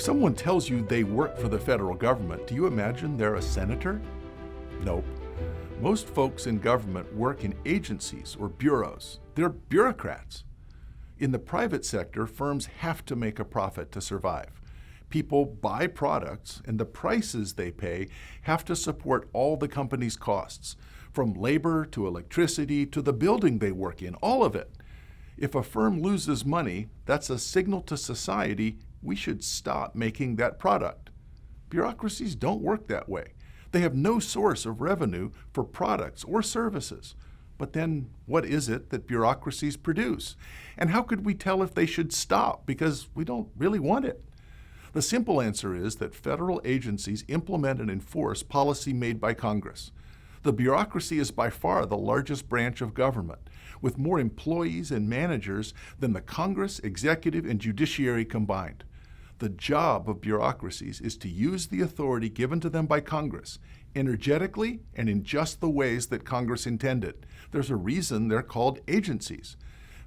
someone tells you they work for the federal government, do you imagine they're a senator? Nope. Most folks in government work in agencies or bureaus. They're bureaucrats. In the private sector, firms have to make a profit to survive. People buy products, and the prices they pay have to support all the company's costs, from labor to electricity to the building they work in, all of it. If a firm loses money, that's a signal to society we should stop making that product. Bureaucracies don't work that way. They have no source of revenue for products or services. But then what is it that bureaucracies produce? And how could we tell if they should stop because we don't really want it? The simple answer is that federal agencies implement and enforce policy made by Congress. The bureaucracy is by far the largest branch of government, with more employees and managers than the Congress, executive, and judiciary combined. The job of bureaucracies is to use the authority given to them by Congress energetically and in just the ways that Congress intended. There's a reason they're called agencies.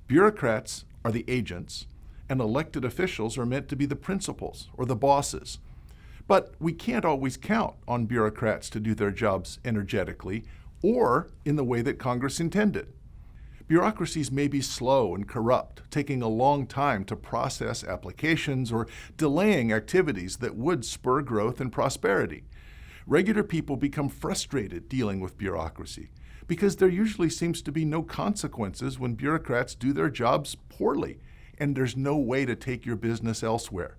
Bureaucrats are the agents, and elected officials are meant to be the principals or the bosses. But we can't always count on bureaucrats to do their jobs energetically or in the way that Congress intended. Bureaucracies may be slow and corrupt, taking a long time to process applications or delaying activities that would spur growth and prosperity. Regular people become frustrated dealing with bureaucracy because there usually seems to be no consequences when bureaucrats do their jobs poorly, and there's no way to take your business elsewhere.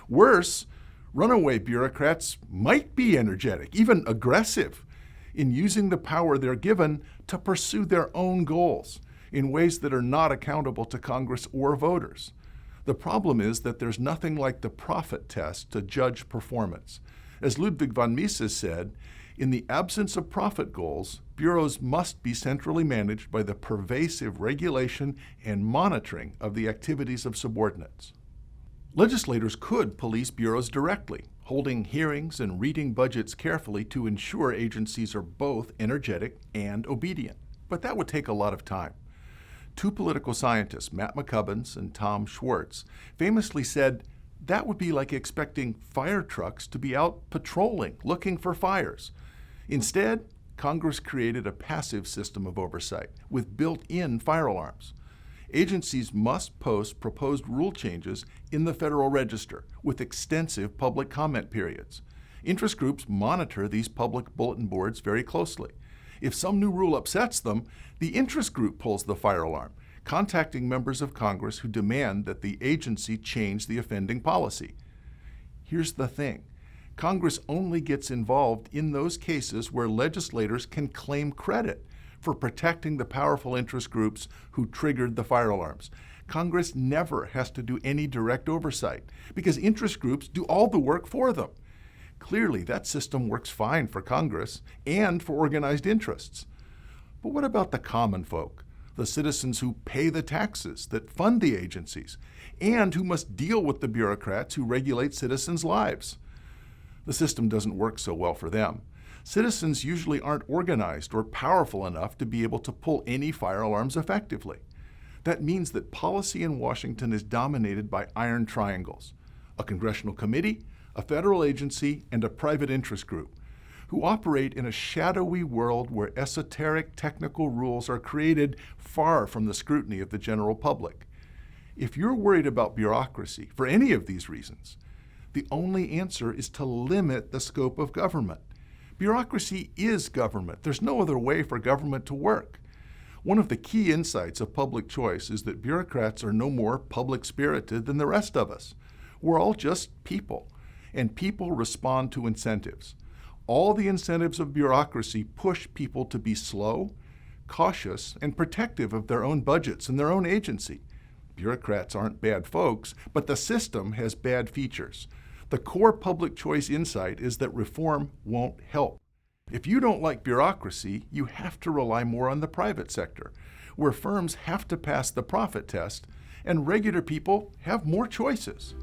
Worse, runaway bureaucrats might be energetic, even aggressive, in using the power they're given to pursue their own goals in ways that are not accountable to Congress or voters. The problem is that there's nothing like the profit test to judge performance. As Ludwig von Mises said, in the absence of profit goals, bureaus must be centrally managed by the pervasive regulation and monitoring of the activities of subordinates. Legislators could police bureaus directly, holding hearings and reading budgets carefully to ensure agencies are both energetic and obedient. But that would take a lot of time. Two political scientists, Matt McCubbins and Tom Schwartz, famously said that would be like expecting fire trucks to be out patrolling, looking for fires. Instead, Congress created a passive system of oversight with built-in fire alarms. Agencies must post proposed rule changes in the Federal Register with extensive public comment periods. Interest groups monitor these public bulletin boards very closely. If some new rule upsets them, the interest group pulls the fire alarm, contacting members of Congress who demand that the agency change the offending policy. Here's the thing. Congress only gets involved in those cases where legislators can claim credit for protecting the powerful interest groups who triggered the fire alarms. Congress never has to do any direct oversight because interest groups do all the work for them. Clearly, that system works fine for Congress and for organized interests. But what about the common folk, the citizens who pay the taxes that fund the agencies, and who must deal with the bureaucrats who regulate citizens' lives? The system doesn't work so well for them. Citizens usually aren't organized or powerful enough to be able to pull any fire alarms effectively. That means that policy in Washington is dominated by iron triangles: a congressional committee, a federal agency, and a private interest group, who operate in a shadowy world where esoteric technical rules are created far from the scrutiny of the general public. If you're worried about bureaucracy for any of these reasons, the only answer is to limit the scope of government. Bureaucracy is government. There's no other way for government to work. One of the key insights of public choice is that bureaucrats are no more public-spirited than the rest of us. We're all just people, and people respond to incentives. All the incentives of bureaucracy push people to be slow, cautious, and protective of their own budgets and their own agency. Bureaucrats aren't bad folks, but the system has bad features. The core public choice insight is that reform won't help. If you don't like bureaucracy, you have to rely more on the private sector, where firms have to pass the profit test and regular people have more choices.